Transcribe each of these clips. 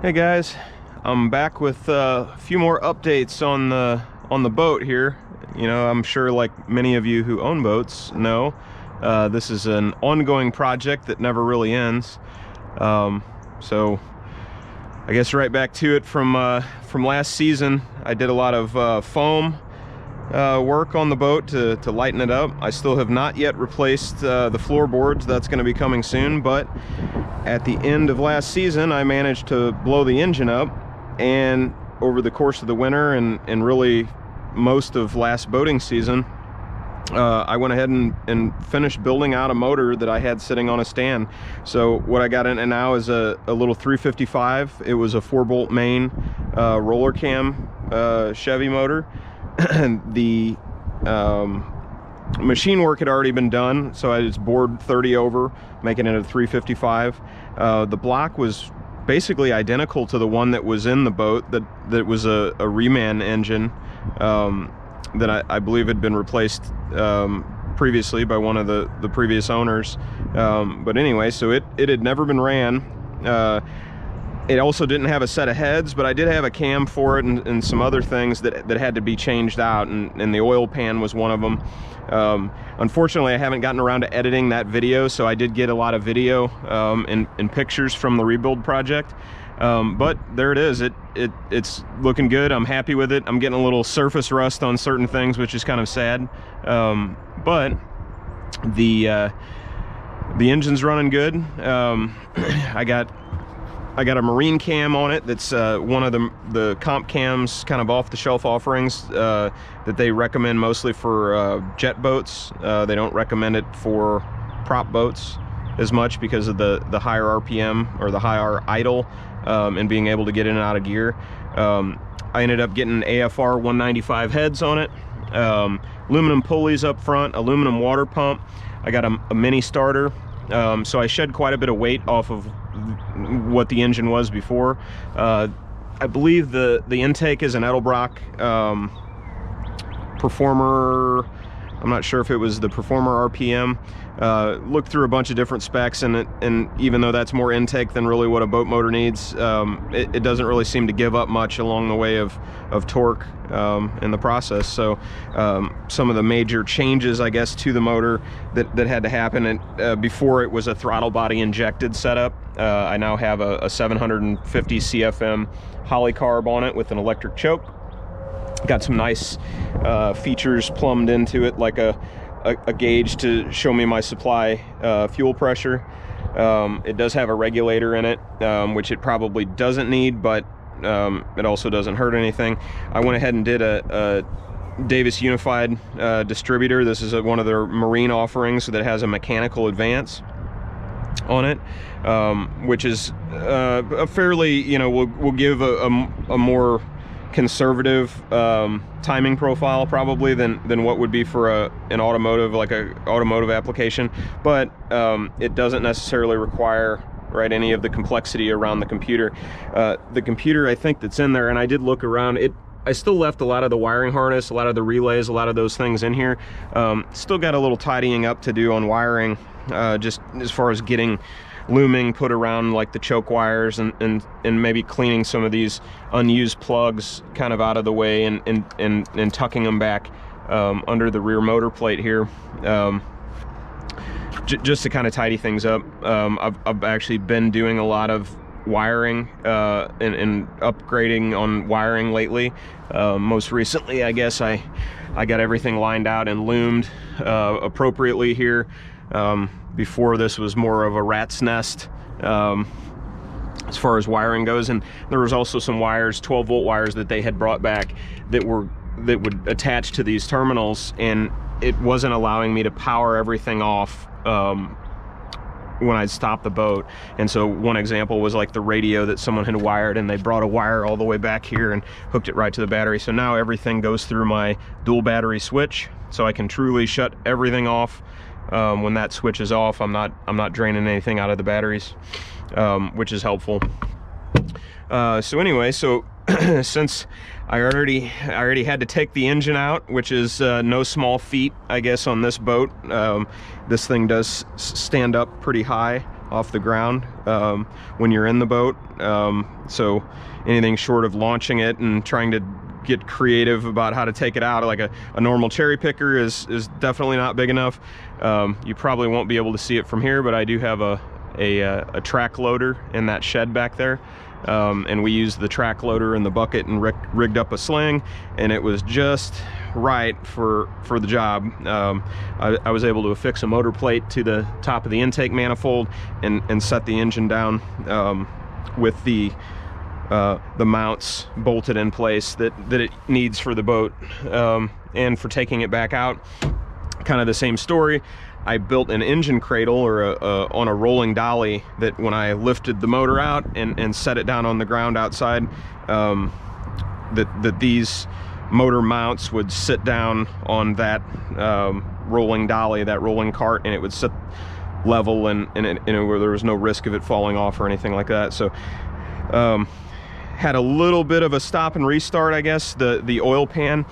Hey guys, I'm back with a few more updates on the boat here. You know, I'm sure like many of you who own boats know, this is an ongoing project that never really ends. So I guess right back to it from last season. I did a lot of foam work on the boat to lighten it up. I still have not yet replaced the floorboards. That's going to be coming soon, but at the end of last season I managed to blow the engine up, and over the course of the winter and really most of last boating season, I went ahead and finished building out a motor that I had sitting on a stand. So what I got in now is a little 355. It was a 4-bolt main roller cam Chevy motor. The machine work had already been done, so I just bored 30 over, making it a 355. The block was basically identical to the one that was in the boat, that was a reman engine that I believe had been replaced previously by one of the previous owners. But anyway, so it had never been ran. It also didn't have a set of heads, but I did have a cam for it and some other things that had to be changed out, and the oil pan was one of them. Unfortunately, I haven't gotten around to editing that video, so I did get a lot of video and pictures from the rebuild project. But there it is. It's looking good. I'm happy with it. I'm getting a little surface rust on certain things, which is kind of sad. But the engine's running good. I got a marine cam on it that's one of the comp cams, kind of off-the-shelf offerings that they recommend mostly for jet boats. They don't recommend it for prop boats as much because of the higher RPM or the higher idle and being able to get in and out of gear. I ended up getting AFR 195 heads on it, aluminum pulleys up front, aluminum water pump. I got a mini starter. So I shed quite a bit of weight off of what the engine was before. I believe the intake is an Edelbrock Performer. I'm not sure if it was the Performer RPM. Looked through a bunch of different specs, and even though that's more intake than really what a boat motor needs, it doesn't really seem to give up much along the way of torque in the process. So some of the major changes, I guess, to the motor that had to happen, and before it was a throttle body injected setup. I now have a 750 CFM Holleycarb on it with an electric choke. Got some nice features plumbed into it, like a gauge to show me my supply fuel pressure. It does have a regulator in it, which it probably doesn't need, but it also doesn't hurt anything. I went ahead and did a Davis Unified distributor. This is one of their marine offerings that has a mechanical advance on it, which is a fairly, you know, will give a more conservative timing profile probably than what would be for an automotive, like a automotive application, but it doesn't necessarily require any of the complexity around the computer. The computer, I think, that's in there, and I did look around it, I still left a lot of the wiring harness, a lot of the relays, a lot of those things in here. Still got a little tidying up to do on wiring, just as far as getting looming put around like the choke wires, and maybe cleaning some of these unused plugs kind of out of the way, and tucking them back under the rear motor plate here, just to kind of tidy things up. I've actually been doing a lot of wiring and upgrading on wiring lately. Most recently, I guess I got everything lined out and loomed appropriately here. Before, this was more of a rat's nest as far as wiring goes, and there was also some wires, 12-volt wires, that they had brought back that would attach to these terminals, and it wasn't allowing me to power everything off when I'd stop the boat. And so one example was like the radio that someone had wired, and they brought a wire all the way back here and hooked it right to the battery. So now everything goes through my dual battery switch, so I can truly shut everything off. When that switch is off, I'm not draining anything out of the batteries, which is helpful. So anyway, since I already had to take the engine out, which is no small feat, I guess, on this boat. This thing does stand up pretty high off the ground when you're in the boat. So anything short of launching it and trying to get creative about how to take it out, like a normal cherry picker is definitely not big enough. You probably won't be able to see it from here, but I do have a track loader in that shed back there. And we used the track loader in the bucket and rigged up a sling, and it was just right for the job. I was able to affix a motor plate to the top of the intake manifold and set the engine down with the mounts bolted in place that it needs for the boat. And for taking it back out, kind of the same story. I built an engine cradle or on a rolling dolly that when I lifted the motor out and set it down on the ground outside, that these motor mounts would sit down on that rolling dolly, that rolling cart, and it would sit level and where there was no risk of it falling off or anything like that. So had a little bit of a stop and restart, I guess. The oil pan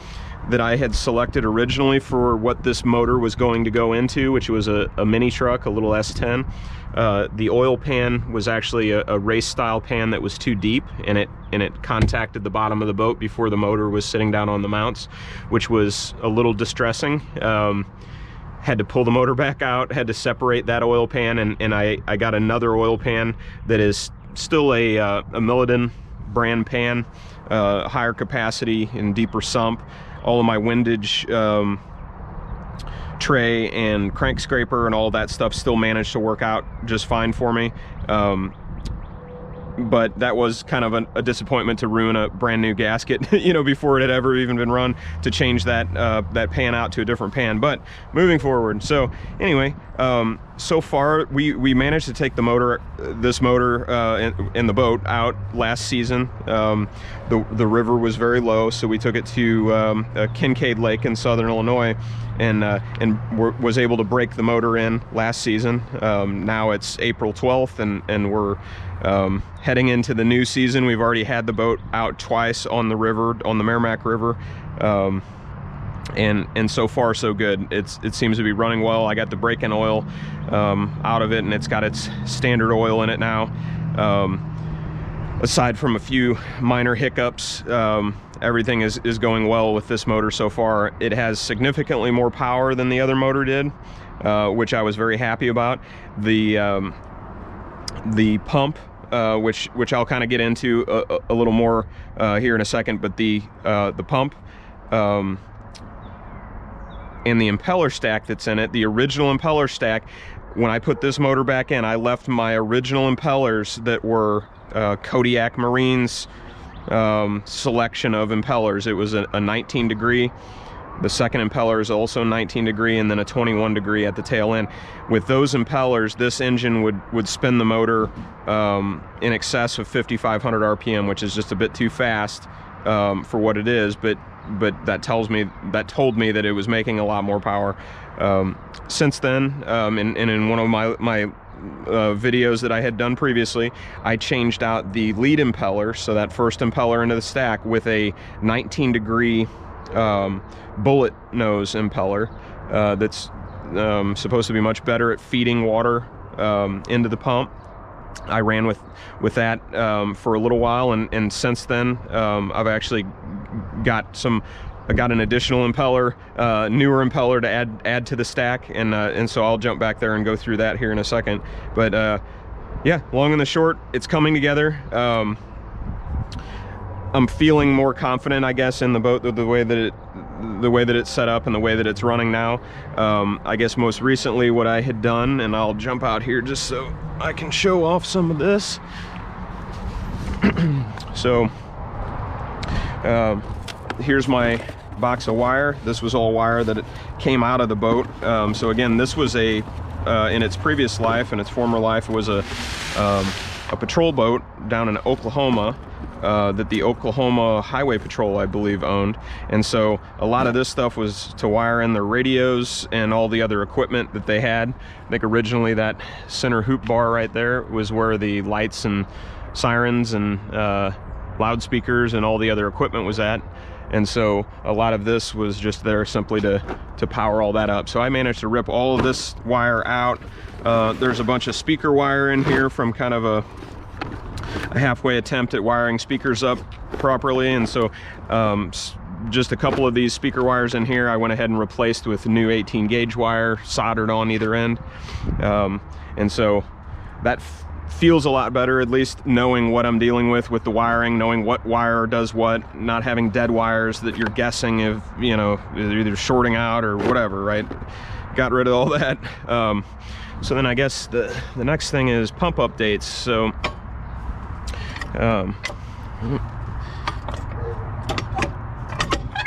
that I had selected originally for what this motor was going to go into, which was a mini truck, a little S10. The oil pan was actually a race style pan that was too deep, and it contacted the bottom of the boat before the motor was sitting down on the mounts, which was a little distressing. Had to pull the motor back out, had to separate that oil pan, and I got another oil pan that is still a Milladin brand pan, higher capacity and deeper sump. All of my windage tray and crank scraper and all that stuff still managed to work out just fine for me. But that was kind of a disappointment to ruin a brand new gasket, you know, before it had ever even been run, to change that that pan out to a different pan. But moving forward, so anyway, so far we managed to take this motor in the boat out last season. The river was very low, so we took it to Kincaid Lake in southern Illinois, and was able to break the motor in last season. Now it's April 12th, and we're heading into the new season. We've already had the boat out twice on the river, on the Merrimack River, and so far so good. It seems to be running well. I got the break-in oil out of it, and it's got its standard oil in it now. Aside from a few minor hiccups, everything is going well with this motor so far. It has significantly more power than the other motor did, which I was very happy about. The pump, which I'll kind of get into a little more here in a second, but the pump and the impeller stack that's in it, the original impeller stack, when I put this motor back in, I left my original impellers that were Kodiak Marine's selection of impellers. It was a 19 degree. The second impeller is also 19 degree, and then a 21 degree at the tail end. With those impellers, this engine would spin the motor in excess of 5,500 RPM, which is just a bit too fast for what it is, but that told me that it was making a lot more power. Since then, and in one of my videos that I had done previously, I changed out the lead impeller, so that first impeller into the stack, with a 19 degree bullet nose impeller that's supposed to be much better at feeding water into the pump. I ran with that for a little while, and since then I've actually got an additional impeller, newer impeller to add to the stack, and so I'll jump back there and go through that here in a second. But yeah, long and the short, it's coming together. I'm feeling more confident, I guess, in the boat, the way that it's set up and the way that it's running now. I guess most recently what I had done, and I'll jump out here just so I can show off some of this. So here's my box of wire. This was all wire that it came out of the boat. So again, this was in its previous life, in its former life, it was a patrol boat down in Oklahoma that the Oklahoma Highway Patrol, I believe, owned. And so a lot of this stuff was to wire in their radios and all the other equipment that they had. I think originally that center hoop bar right there was where the lights and sirens and loudspeakers and all the other equipment was at. and so a lot of this was just there simply to power all that up. So I managed to rip all of this wire out. There's a bunch of speaker wire in here from kind of a halfway attempt at wiring speakers up properly, and so just a couple of these speaker wires in here I went ahead and replaced with new 18 gauge wire soldered on either end, and so that feels a lot better, at least knowing what I'm dealing with the wiring, knowing what wire does what, not having dead wires that you're guessing if, you know, either shorting out or whatever, right? Got rid of all that. So then I guess the next thing is pump updates. So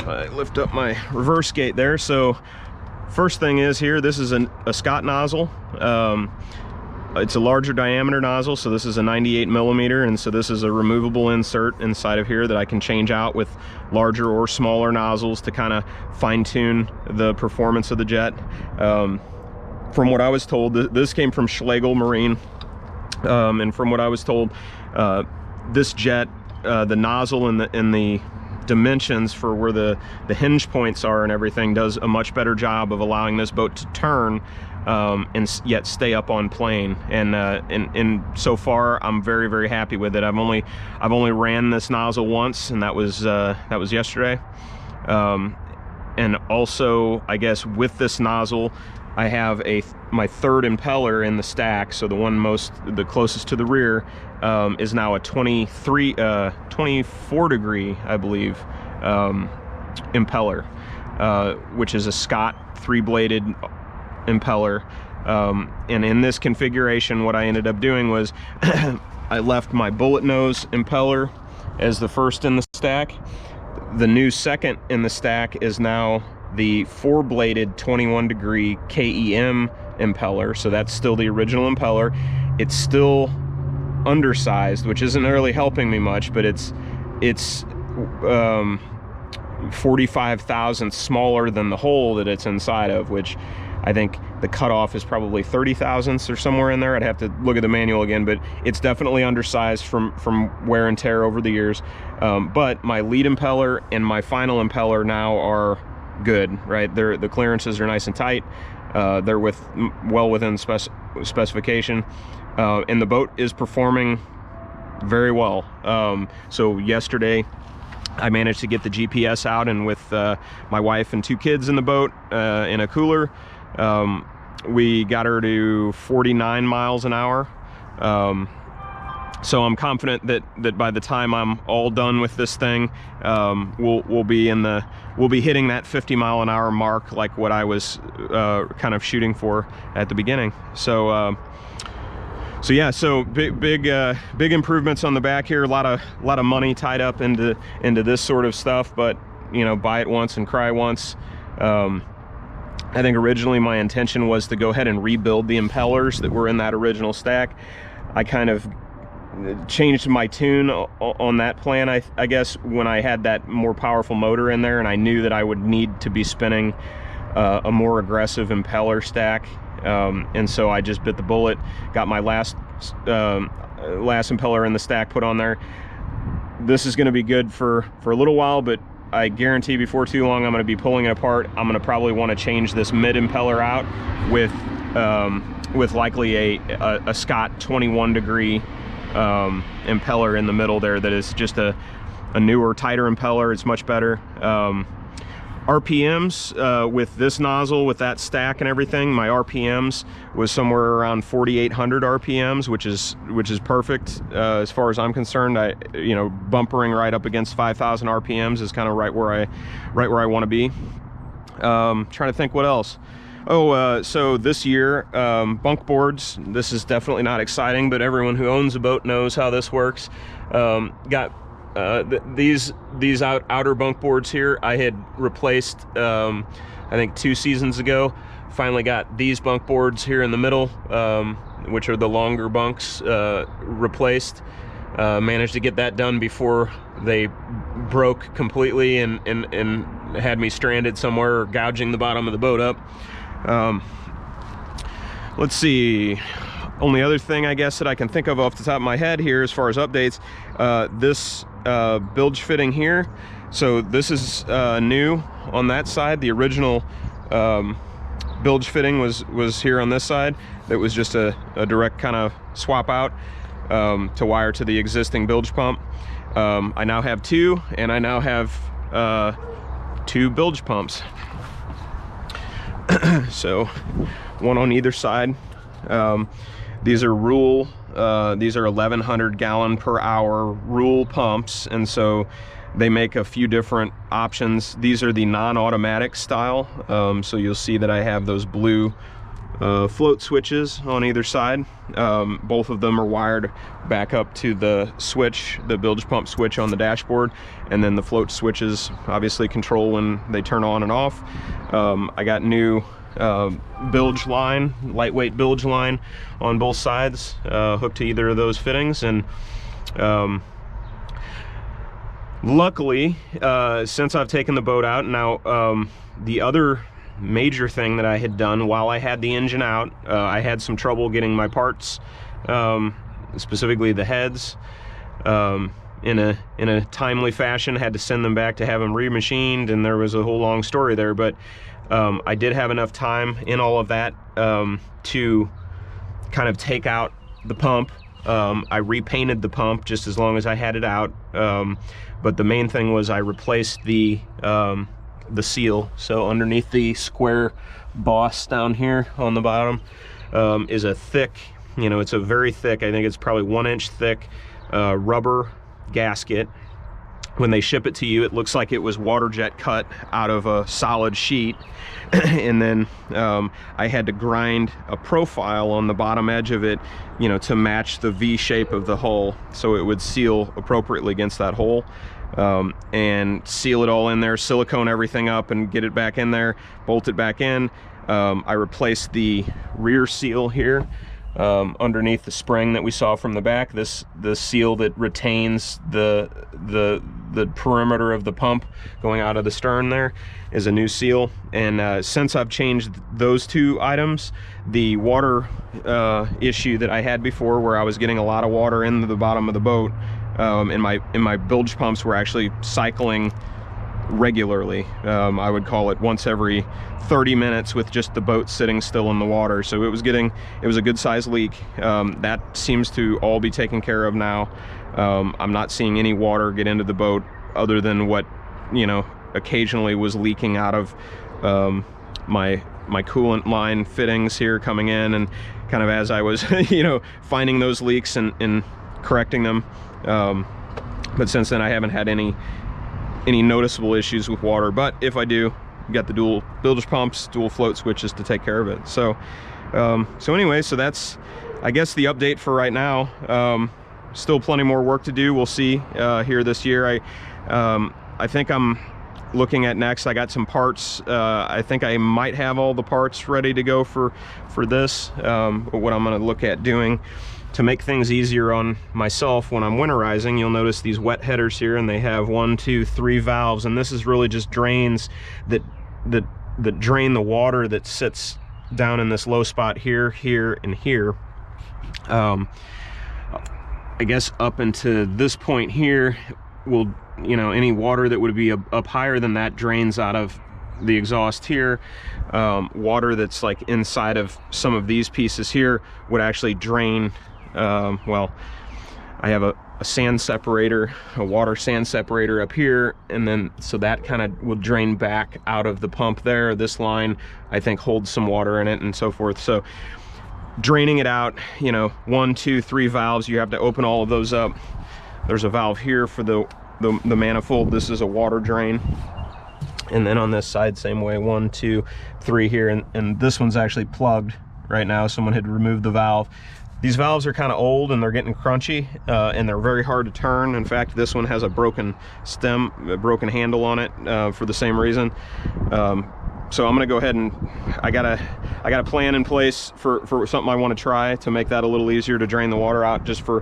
I lift up my reverse gate there. So first thing is here, this is a Scott nozzle. It's a larger diameter nozzle, so this is a 98 millimeter, and so this is a removable insert inside of here that I can change out with larger or smaller nozzles to kind of fine-tune the performance of the jet. From what I was told, this came from Schlegel Marine, and from what I was told, this jet, the nozzle and the dimensions for where the hinge points are and everything does a much better job of allowing this boat to turn and yet stay up on plane, and so far I'm very, very happy with it. I've only ran this nozzle once, and that was yesterday. And also, I guess with this nozzle I have my third impeller in the stack, so the one the closest to the rear is now a 24 degree, I believe, impeller, which is a Scott 3-bladed impeller, and in this configuration what I ended up doing was I left my bullet nose impeller as the first in the stack. The new second in the stack is now the 4-bladed 21 degree KEM impeller, so that's still the original impeller. It's still undersized, which isn't really helping me much, but it's 45 thousandths smaller than the hole that it's inside of, which I think the cutoff is probably 30 thousandths or somewhere in there. I'd have to look at the manual again, but it's definitely undersized from wear and tear over the years. But my lead impeller and my final impeller now are good, right? The clearances are nice and tight. They're well within specification, and the boat is performing very well. So yesterday I managed to get the GPS out, and with my wife and 2 kids in the boat in a cooler, we got her to 49 miles an hour. So I'm confident that by the time I'm all done with this thing, we'll be hitting that 50 mile an hour mark, like what I was kind of shooting for at the beginning. So yeah, so big improvements on the back here. A lot of money tied up into this sort of stuff, but you know, buy it once and cry once. I think originally my intention was to go ahead and rebuild the impellers that were in that original stack. I kind of changed my tune on that plan, I guess, when I had that more powerful motor in there, and I knew that I would need to be spinning a more aggressive impeller stack, and so I just bit the bullet, got my last impeller in the stack put on there. This is going to be good for a little while, but I guarantee before too long I'm going to be pulling it apart. I'm going to probably want to change this mid impeller out with likely a Scott 21 degree impeller in the middle there that is just a newer, tighter impeller. It's much better. RPMs with this nozzle, with that stack and everything, my RPMs was somewhere around 4,800 RPMs, which is perfect as far as I'm concerned. Bumpering right up against 5,000 RPMs is kind of right where I want to be. Trying to think what else. So this year, bunk boards. This is definitely not exciting, but everyone who owns a boat knows how this works. Got these outer bunk boards here I had replaced I think 2 seasons ago. Finally got these bunk boards here in the middle, which are the longer bunks, replaced. Managed to get that done before they broke completely and had me stranded somewhere or gouging the bottom of the boat up. Let's see. Only other thing I guess that I can think of off the top of my head here as far as updates, this bilge fitting here, So this is new on that side. The original bilge fitting was here on this side. It was just a direct kind of swap out to wire to the existing bilge pump. I now have two, and I now have two bilge pumps. So one on either side. These are Rule, these are 1100 gallon per hour Rule pumps, and so they make a few different options. These are the non-automatic style, so you'll see that I have those blue float switches on either side. Both of them are wired back up to the switch, the bilge pump switch on the dashboard, and then the float switches obviously control when they turn on and off. I got new bilge line, lightweight bilge line on both sides, hooked to either of those fittings. And luckily, since I've taken the boat out now, the other major thing that I had done while I had the engine out, I had some trouble getting my parts, specifically the heads, in a timely fashion. Had to send them back to have them remachined, and there was a whole long story there, but I did have enough time in all of that to kind of take out the pump. I repainted the pump just as long as I had it out, but the main thing was I replaced the seal. So underneath the square boss down here on the bottom is a thick, it's a very thick, I think it's probably 1 inch thick rubber gasket. When they ship it to you, it looks like it was water jet cut out of a solid sheet. And then I had to grind a profile on the bottom edge of it, to match the V shape of the hull, so it would seal appropriately against that hole. And seal it all in there, silicone everything up and get it back in there, bolt it back in. I replaced the rear seal here underneath the spring that we saw from the back. The seal that retains the perimeter of the pump going out of the stern there is a new seal. And since I've changed those two items, the water issue that I had before, where I was getting a lot of water into the bottom of the boat, in my bilge pumps were actually cycling regularly. I would call it once every 30 minutes with just the boat sitting still in the water. So it was a good size leak. That seems to all be taken care of now. I'm not seeing any water get into the boat other than what, occasionally was leaking out of my coolant line fittings here coming in, and kind of as I was, finding those leaks and correcting them. But since then I haven't had any noticeable issues with water. But if I do, got the dual bilge pumps, dual float switches to take care of it. So anyway, so that's, I guess, the update for right now. Still plenty more work to do. We'll see here this year. I think I'm looking at next, I got some parts. I think I might have all the parts ready to go for this. But what I'm going to look at doing to make things easier on myself when I'm winterizing, you'll notice these wet headers here, and they have 1, 2, 3 valves, and this is really just drains that drain the water that sits down in this low spot here, here, and here. I guess up into this point here will, any water that would be up higher than that drains out of the exhaust here. Water that's like inside of some of these pieces here would actually drain. Well, I have a sand separator, a water sand separator up here, and then so that kind of will drain back out of the pump there. This line, I think, holds some water in it and so forth. So draining it out, 1, 2, 3 valves, you have to open all of those up. There's a valve here for the manifold. This is a water drain. And then on this side, same way, 1, 2, 3 here, and this one's actually plugged right now. Someone had removed the valve. These valves are kind of old and they're getting crunchy, and they're very hard to turn. In fact, this one has a broken stem, a broken handle on it, for the same reason. So I'm gonna go ahead and I got a plan in place for something I want to try to make that a little easier to drain the water out, just for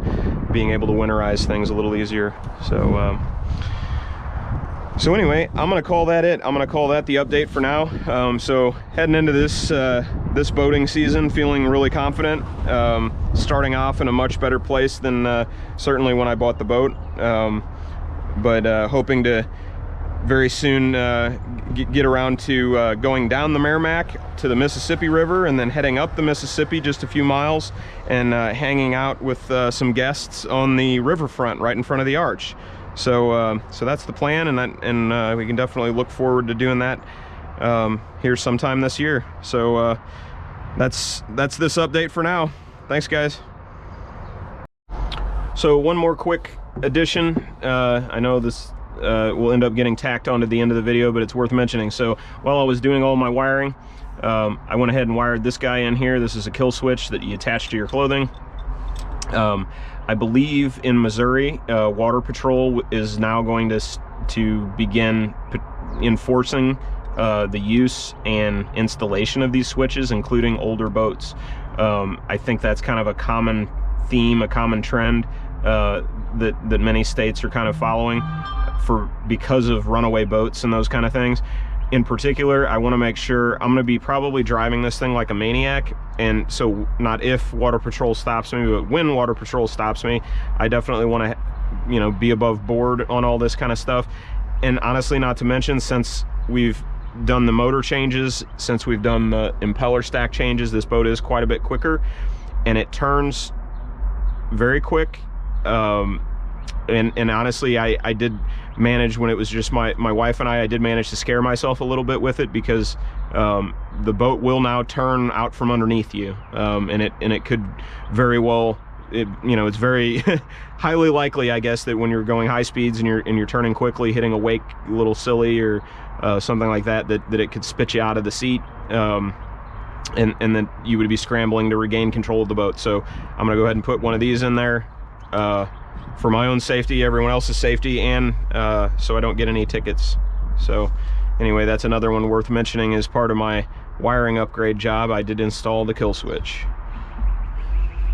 being able to winterize things a little easier. So anyway, I'm gonna call that it. I'm gonna call that the update for now. So heading into this this boating season, feeling really confident. Starting off in a much better place than certainly when I bought the boat. But hoping to very soon get around to going down the Merrimack to the Mississippi River and then heading up the Mississippi just a few miles and hanging out with some guests on the riverfront right in front of the arch. So so that's the plan, and we can definitely look forward to doing that here sometime this year. So that's this update for now. Thanks, guys. So one more quick addition. I know this will end up getting tacked onto the end of the video, but it's worth mentioning. So while I was doing all my wiring, I went ahead and wired this guy in here. This is a kill switch that you attach to your clothing. I believe in Missouri, Water Patrol is now going to begin enforcing the use and installation of these switches, including older boats. I think that's kind of a common theme, a common trend that many states are kind of following because of runaway boats and those kind of things. In particular, I want to make sure I'm going to be probably driving this thing like a maniac, and so not if Water Patrol stops me, but when Water Patrol stops me, I definitely want to, you know, be above board on all this kind of stuff. And honestly, not to mention, since we've done the motor changes, since we've done the impeller stack changes, this boat is quite a bit quicker and it turns very quick. And honestly, I did manage, when it was just my wife and I did manage to scare myself a little bit with it, because the boat will now turn out from underneath you, and it could very well, you know, it's very highly likely, I guess, that when you're going high speeds and you're turning quickly, hitting a wake a little silly or something like that it could spit you out of the seat, and then you would be scrambling to regain control of the boat. So I'm gonna go ahead and put one of these in there for my own safety, everyone else's safety, and so I don't get any tickets. So anyway, that's another one worth mentioning. As part of my wiring upgrade job, I did install the kill switch.